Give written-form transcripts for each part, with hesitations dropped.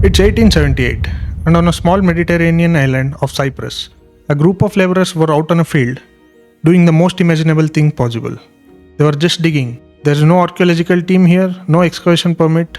It's 1878, and on a small Mediterranean island of Cyprus, a group of laborers were out on a field doing the most imaginable thing possible. They were just digging. There's no archaeological team here, no excavation permit,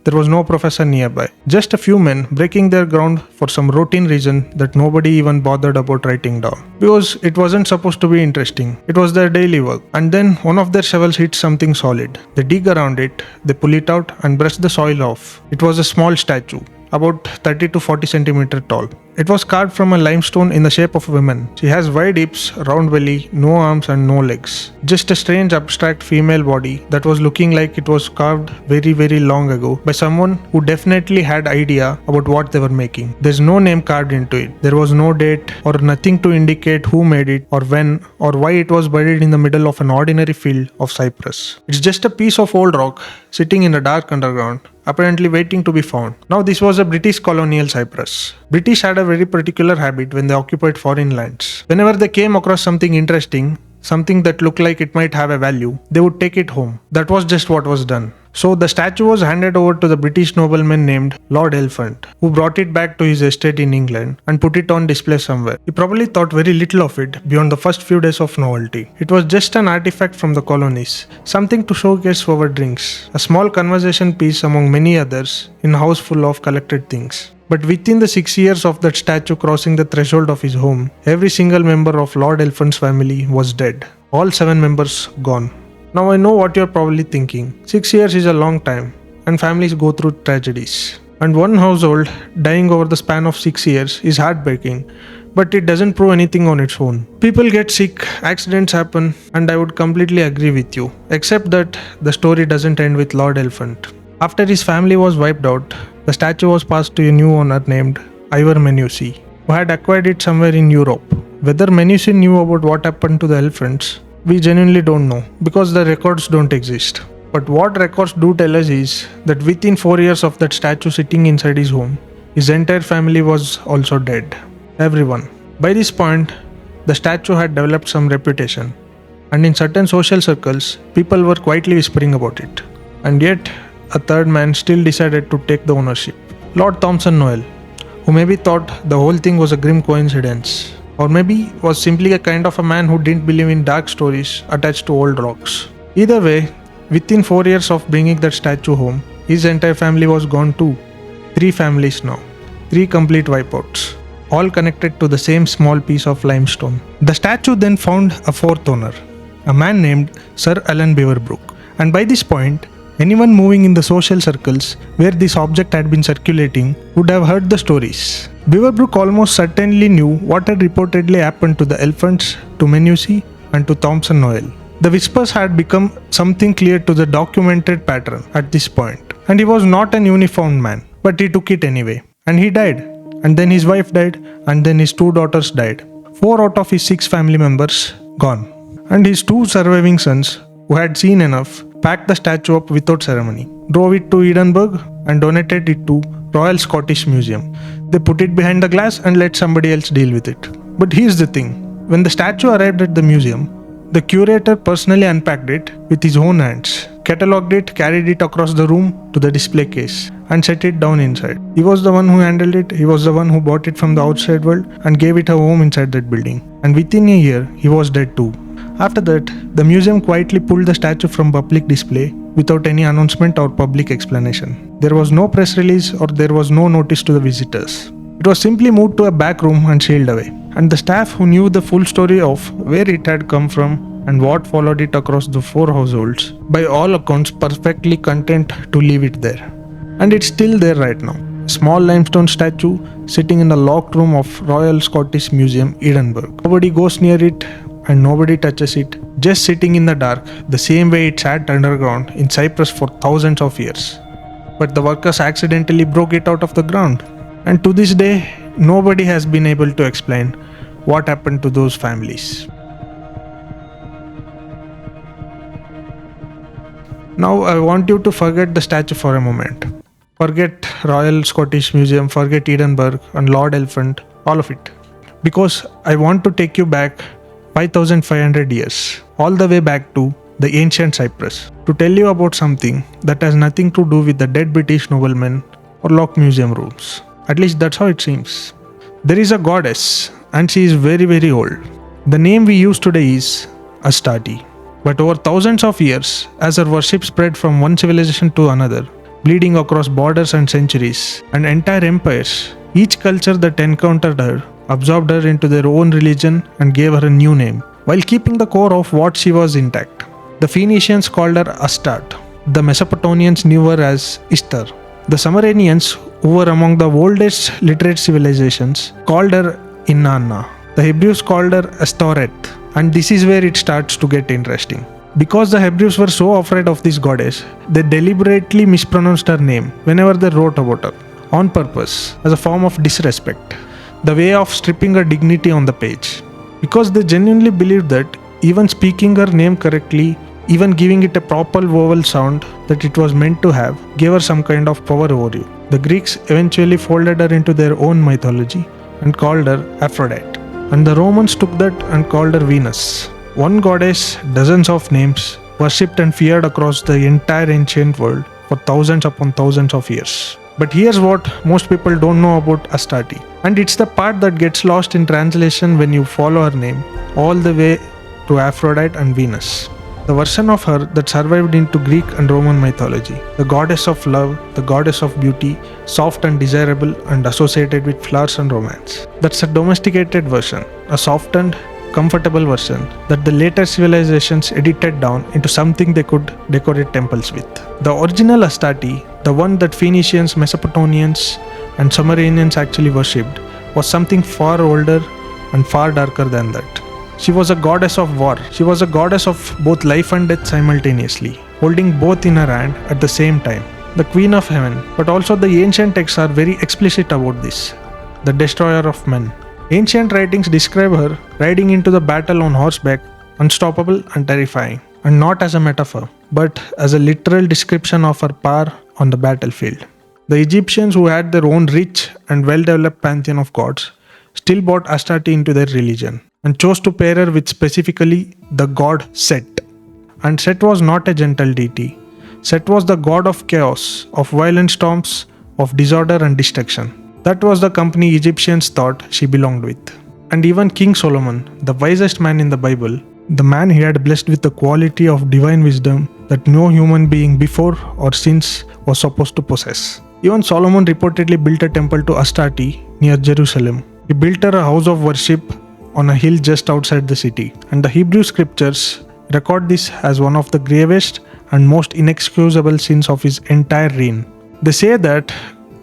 there was no professor nearby. Just a few men breaking their ground for some routine reason that nobody even bothered about writing down. Because it wasn't supposed to be interesting. It was their daily work. And then one of their shovels hit something solid. They dig around it, they pull it out and brush the soil off. It was a small statue, about 30 to 40 centimeter tall. It was carved from a limestone in the shape of a woman. She has wide hips, round belly, no arms and no legs. Just a strange abstract female body that was looking like it was carved very long ago by someone who definitely had idea about what they were making. There's no name carved into it. There was no date or nothing to indicate who made it or when or why it was buried in the middle of an ordinary field of Cyprus. It's just a piece of old rock sitting in a dark underground, apparently waiting to be found. Now this was a British colonial Cyprus. British had a very particular habit when they occupied foreign lands. Whenever they came across something interesting, something that looked like it might have a value, they would take it home. That was just what was done. So the statue was handed over to the British nobleman named Lord Elephant, who brought it back to his estate in England and put it on display somewhere. He probably thought very little of it beyond the first few days of novelty. It was just an artifact from the colonies, something to showcase over drinks, a small conversation piece among many others in a house full of collected things. But within the 6 years of that statue crossing the threshold of his home, every single member of Lord Elephant's family was dead. All 7 members gone. Now I know what you're probably thinking. 6 years is a long time, and families go through tragedies. And one household dying over the span of 6 years is heartbreaking, but it doesn't prove anything on its own. People get sick, accidents happen, and I would completely agree with you, except that the story doesn't end with Lord Elephant. After his family was wiped out, the statue was passed to a new owner named Ivor Menussi, who had acquired it somewhere in Europe. Whether Menussi knew about what happened to the elephants, we genuinely don't know, because the records don't exist. But what records do tell us is that within 4 years of that statue sitting inside his home, his entire family was also dead. Everyone. By this point, the statue had developed some reputation, and in certain social circles, people were quietly whispering about it. And yet, a third man still decided to take the ownership. Lord Thompson Noel, who maybe thought the whole thing was a grim coincidence, or maybe was simply a kind of a man who didn't believe in dark stories attached to old rocks. Either way, within 4 years of bringing that statue home, his entire family was gone too. 3 families now. 3 complete wipeouts, all connected to the same small piece of limestone. The statue then found a 4th owner, a man named Sir Alan Beaverbrook. And by this point, anyone moving in the social circles where this object had been circulating would have heard the stories. Beaverbrook almost certainly knew what had reportedly happened to the elephants, to Menussi, and to Thompson Noel. The whispers had become something clear to the documented pattern at this point. And he was not an uniformed man, but he took it anyway. And he died. And then his wife died, and then his 2 daughters died. 4 out of his 6 family members gone. And his 2 surviving sons, who had seen enough, packed the statue up without ceremony, drove it to Edinburgh and donated it to Royal Scottish Museum. They put it behind the glass and let somebody else deal with it. But here's the thing, when the statue arrived at the museum, the curator personally unpacked it with his own hands, catalogued it, carried it across the room to the display case, and set it down inside. He was the one who handled it, he was the one who bought it from the outside world and gave it a home inside that building. And within a year, he was dead too. After that, the museum quietly pulled the statue from public display without any announcement or public explanation. There was no press release or there was no notice to the visitors. It was simply moved to a back room and sealed away. And the staff who knew the full story of where it had come from and what followed it across the 4 households, by all accounts perfectly content to leave it there. And it's still there right now. A small limestone statue sitting in the locked room of Royal Scottish Museum, Edinburgh. Nobody goes near it, and nobody touches it, just sitting in the dark, the same way it sat underground in Cyprus for thousands of years. But the workers accidentally broke it out of the ground. And to this day, nobody has been able to explain what happened to those families. Now I want you to forget the statue for a moment. Forget Royal Scottish Museum, forget Edinburgh and Lord Elephant, all of it. Because I want to take you back 5,500 years, all the way back to the ancient Cyprus, to tell you about something that has nothing to do with the dead British nobleman or lock museum rooms. At least that's how it seems. There is a goddess, and she is very, very old. The name we use today is Astarte. But over thousands of years, as her worship spread from one civilization to another, bleeding across borders and centuries, and entire empires, each culture that encountered her absorbed her into their own religion and gave her a new name, while keeping the core of what she was intact. The Phoenicians called her Astarte. The Mesopotamians knew her as Ishtar. The Sumerians, who were among the oldest literate civilizations, called her Inanna. The Hebrews called her Astoreth. And this is where it starts to get interesting. Because the Hebrews were so afraid of this goddess, they deliberately mispronounced her name whenever they wrote about her, on purpose, as a form of disrespect, the way of stripping her dignity on the page. Because they genuinely believed that even speaking her name correctly, even giving it a proper vowel sound that it was meant to have, gave her some kind of power over you. The Greeks eventually folded her into their own mythology and called her Aphrodite. And the Romans took that and called her Venus. One goddess, dozens of names, worshipped and feared across the entire ancient world for thousands upon thousands of years. But here's what most people don't know about Astarte. And it's the part that gets lost in translation when you follow her name all the way to Aphrodite and Venus. The version of her that survived into Greek and Roman mythology. The goddess of love, the goddess of beauty, soft and desirable and associated with flowers and romance. That's a domesticated version, a softened, comfortable version that the later civilizations edited down into something they could decorate temples with. The original Astarte, the one that Phoenicians, Mesopotamians and Sumerians actually worshipped, was something far older and far darker than that. She was a goddess of war. She was a goddess of both life and death simultaneously, holding both in her hand at the same time. The Queen of Heaven, but also the ancient texts are very explicit about this. The destroyer of men. Ancient writings describe her riding into the battle on horseback, unstoppable and terrifying, and not as a metaphor, but as a literal description of her power on the battlefield. The Egyptians, who had their own rich and well-developed pantheon of gods, still brought Astarte into their religion and chose to pair her with specifically the god Set. And Set was not a gentle deity. Set was the god of chaos, of violent storms, of disorder and destruction. That was the company Egyptians thought she belonged with. And even King Solomon, the wisest man in the Bible, the man he had blessed with the quality of divine wisdom that no human being before or since was supposed to possess. Even Solomon reportedly built a temple to Astarte near Jerusalem. He built her a house of worship on a hill just outside the city. And the Hebrew scriptures record this as one of the gravest and most inexcusable sins of his entire reign. They say that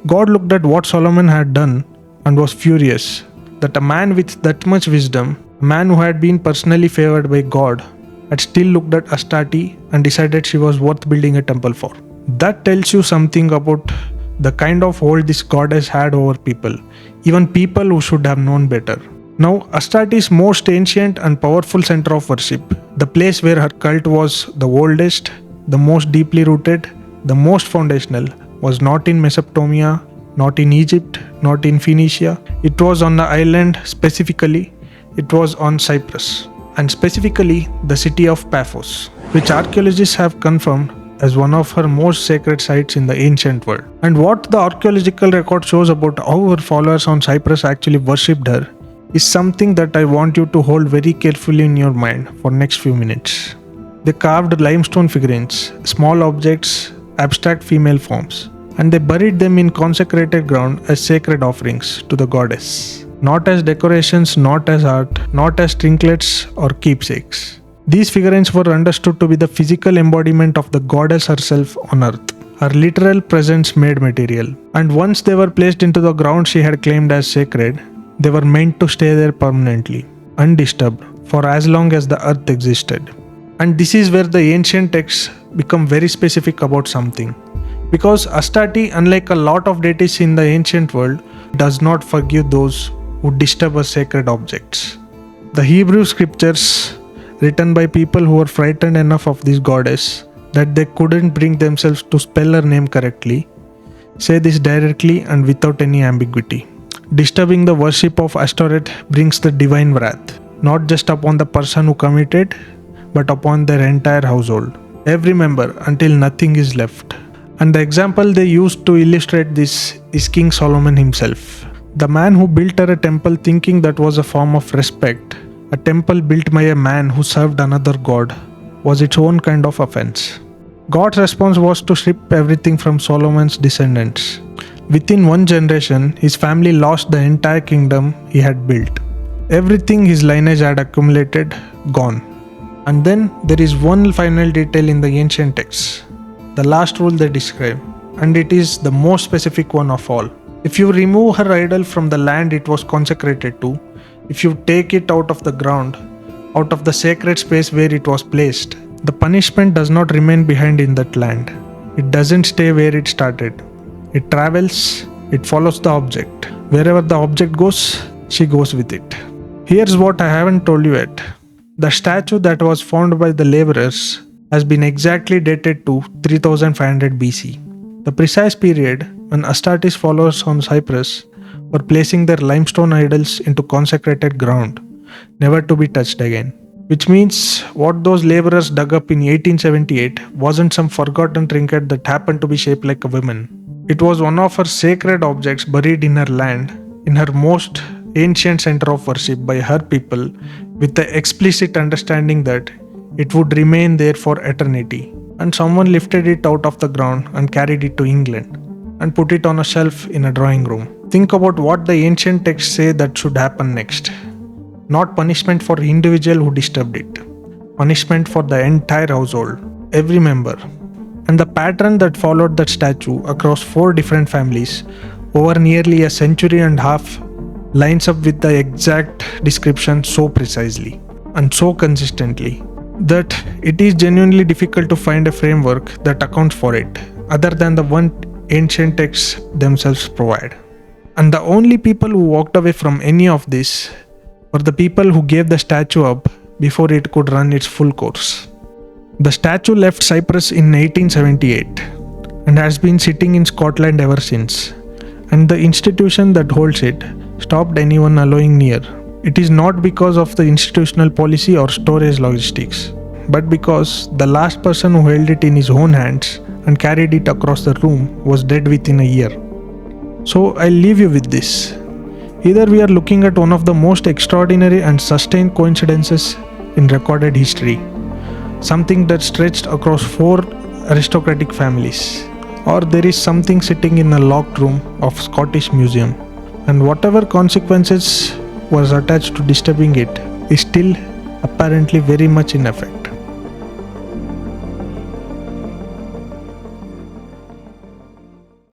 God looked at what Solomon had done and was furious that a man with that much wisdom, a man who had been personally favored by God, had still looked at Astarte and decided she was worth building a temple for. That tells you something about the kind of hold this goddess had over people, even people who should have known better. Now, Astarte's most ancient and powerful center of worship, the place where her cult was the oldest, the most deeply rooted, the most foundational, was not in Mesopotamia, not in Egypt, not in Phoenicia. It was on the island specifically. It was on Cyprus, and specifically the city of Paphos, which archaeologists have confirmed as one of her most sacred sites in the ancient world. And what the archaeological record shows about how her followers on Cyprus actually worshipped her is something that I want you to hold very carefully in your mind for next few minutes. They carved limestone figurines, small objects, abstract female forms, and they buried them in consecrated ground as sacred offerings to the goddess. Not as decorations, not as art, not as trinkets or keepsakes. These figurines were understood to be the physical embodiment of the goddess herself on earth, her literal presence made material. And once they were placed into the ground she had claimed as sacred, they were meant to stay there permanently, undisturbed, for as long as the earth existed. And this is where the ancient texts become very specific about something. Because Astarte, unlike a lot of deities in the ancient world, does not forgive those who disturb her sacred objects. The Hebrew scriptures, written by people who were frightened enough of this goddess that they couldn't bring themselves to spell her name correctly, say this directly and without any ambiguity. Disturbing the worship of Ashtoreth brings the divine wrath, not just upon the person who committed, but upon their entire household. Every member until nothing is left. And the example they used to illustrate this is King Solomon himself. The man who built her a temple thinking that was a form of respect, a temple built by a man who served another god, was its own kind of offense. God's response was to strip everything from Solomon's descendants. Within one generation, his family lost the entire kingdom he had built. Everything his lineage had accumulated, gone. And then there is one final detail in the ancient texts, the last rule they describe, and it is the most specific one of all. If you remove her idol from the land it was consecrated to, if you take it out of the ground, out of the sacred space where it was placed, the punishment does not remain behind in that land. It doesn't stay where it started. It travels, it follows the object. Wherever the object goes, she goes with it. Here's what I haven't told you yet. The statue that was found by the laborers has been exactly dated to 3500 BC, the precise period when Astartes followers on Cyprus were placing their limestone idols into consecrated ground, never to be touched again. Which means what those laborers dug up in 1878 wasn't some forgotten trinket that happened to be shaped like a woman. It was one of her sacred objects buried in her land, in her most ancient center of worship by her people, with the explicit understanding that it would remain there for eternity. And someone lifted it out of the ground and carried it to England and put it on a shelf in a drawing room. Think about what the ancient texts say that should happen next. Not punishment for the individual who disturbed it, punishment for the entire household, every member. And the pattern that followed that statue across 4 different families over nearly a century and a half lines up with the exact description so precisely and so consistently that it is genuinely difficult to find a framework that accounts for it other than the one ancient texts themselves provide. And the only people who walked away from any of this were the people who gave the statue up before it could run its full course. The statue left Cyprus in 1878 and has been sitting in Scotland ever since, and the institution that holds it stopped anyone allowing near. It is not because of the institutional policy or storage logistics, but because the last person who held it in his own hands and carried it across the room was dead within a year. So I'll leave you with this. Either we are looking at one of the most extraordinary and sustained coincidences in recorded history, something that stretched across 4 aristocratic families, or there is something sitting in a locked room of Scottish Museum, and whatever consequences was attached to disturbing it is still apparently very much in effect.